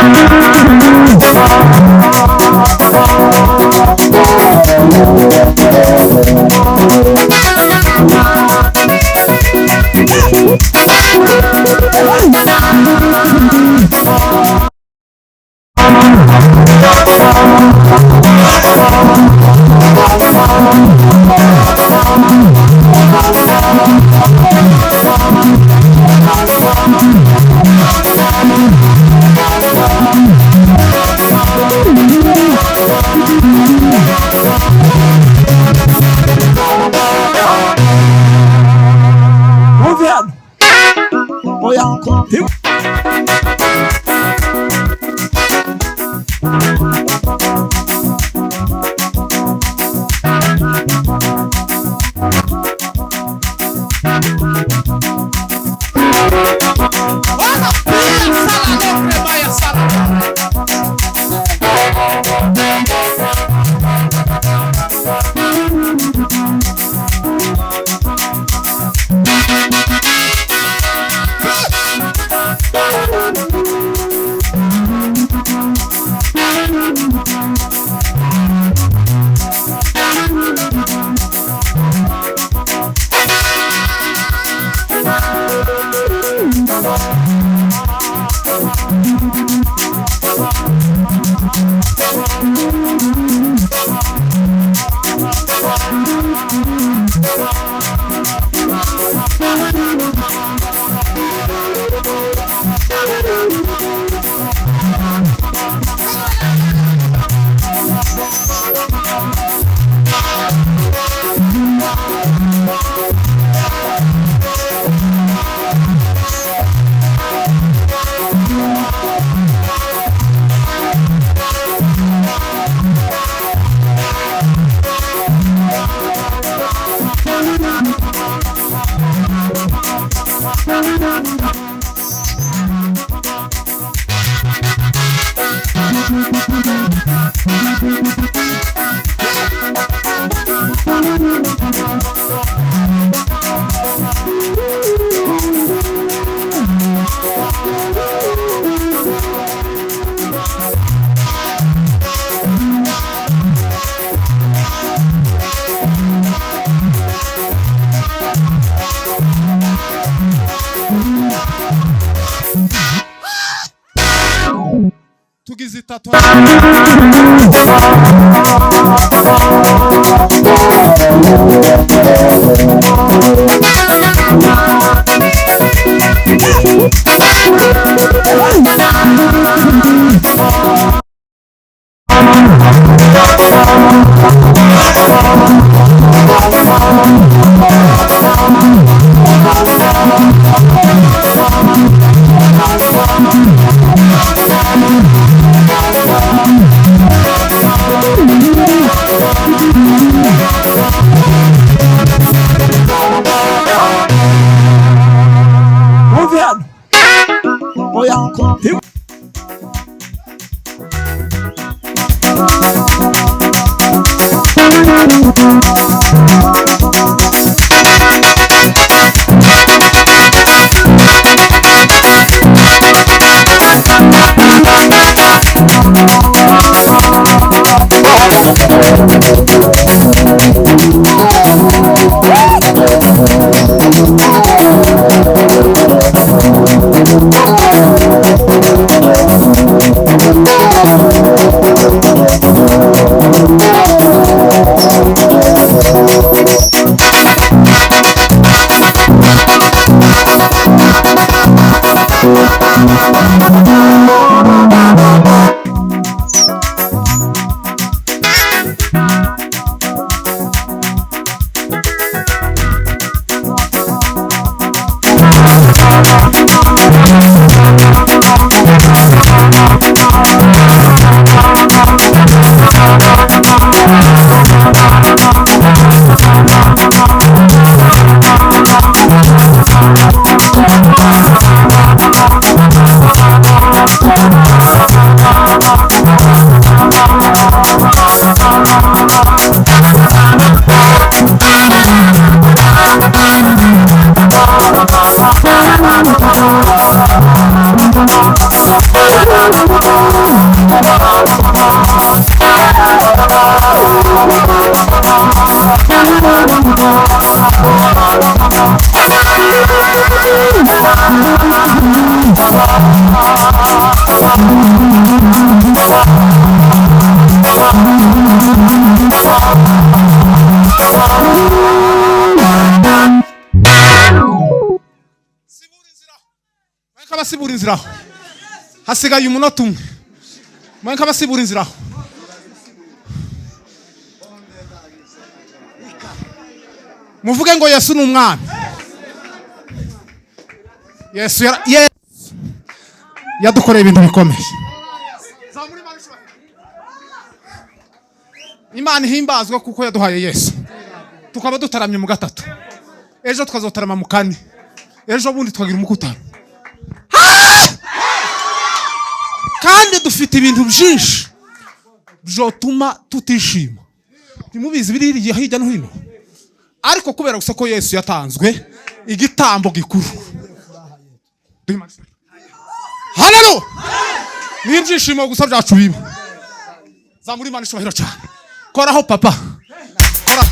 We'll be right back. Kabasibura inzira hasigaye umunota umwe mwe kabasibura inzira muvuge ngo Yesu ni umwami. Yesu yadukoreye ibintu bikomeye. Imana ihimbazwe kuko yaduhaye Yesu tukaba dutaramye mu gatatu, ejo tukazotarama mu kane, ejo bundi twagira umukutano, kandi dufite ibintu byinshi byotuma tutishima. Ntimubizi biri hirya no hino, ariko kubera gusa ko Yesu yatanzwe igitambo gikuru. Haleluya! N'ibyishimo gusa byacu biba. Zamuri Imana ishobora cyane. Koraho papa. Kora.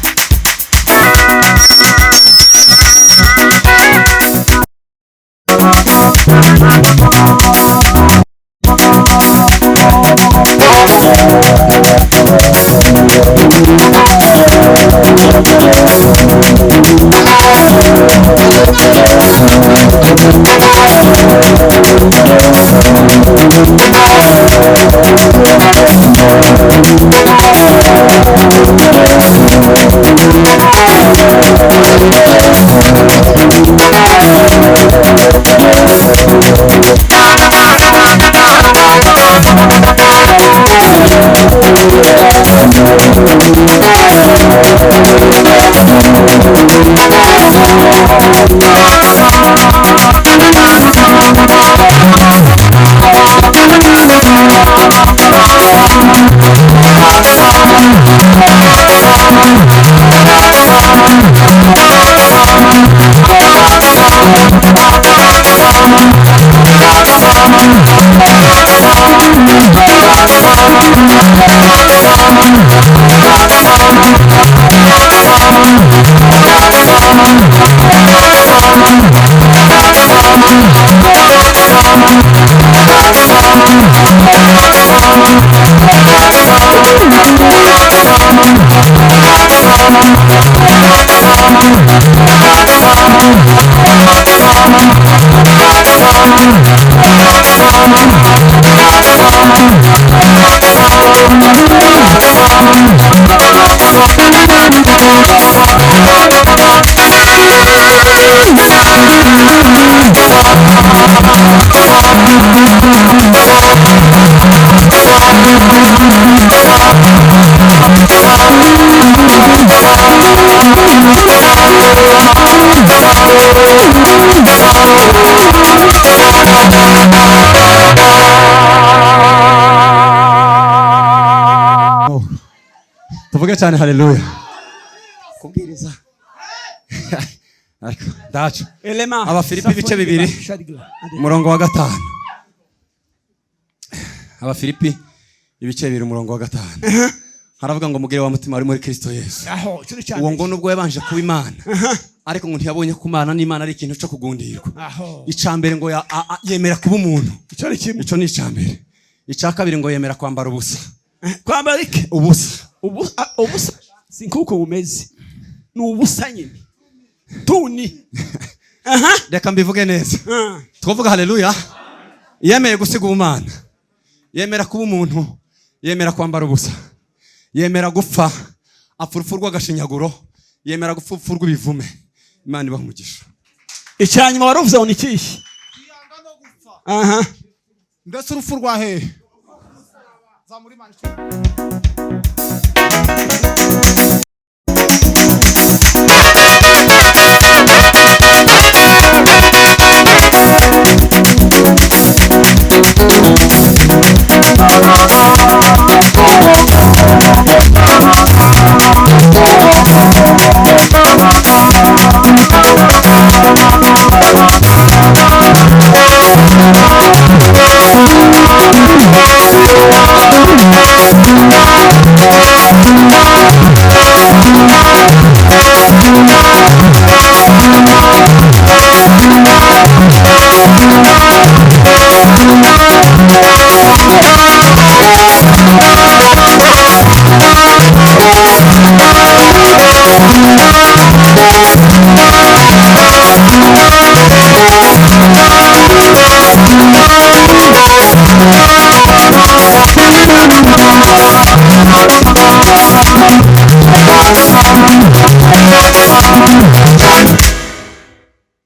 Tuvuge cyane haleluya. Kubwiriza. Ariko dacu. Abafilipi ibice bibiri umurongo wa 5. Abafilipi ibice bibiri umurongo wa 5. Haravuga ngo mugire wa mutima ari muri Kristo Yesu. Uwo ngo nubwo yabanje kuba Imana, ariko ngo ntiyabonye ko Imana n'Imana ari ikintu cyo kugundirwa. Icambere ngo yemera kuba umuntu. Ico ni icambere. Icakabiri ngo yemera kwambara ubusa. Kwambara iki? Ubusa. Ubusa sinkuko umeze. Ni ubusa nyine. Tuni. Reka mbivuge neza. Twavuga haleluya. Yemeye gusiga Imana. Yemera kuba umuntu. Yemera kwambara ubusa. Yemera gupfa apfurfurwa gashinyaguro. Yemera gupfurfurwa ibivume. Imana ibaha umugisha. Icyanyuma waruvuze ni kishi? Ndetse urupfu rwa hehe? Zamuri Imana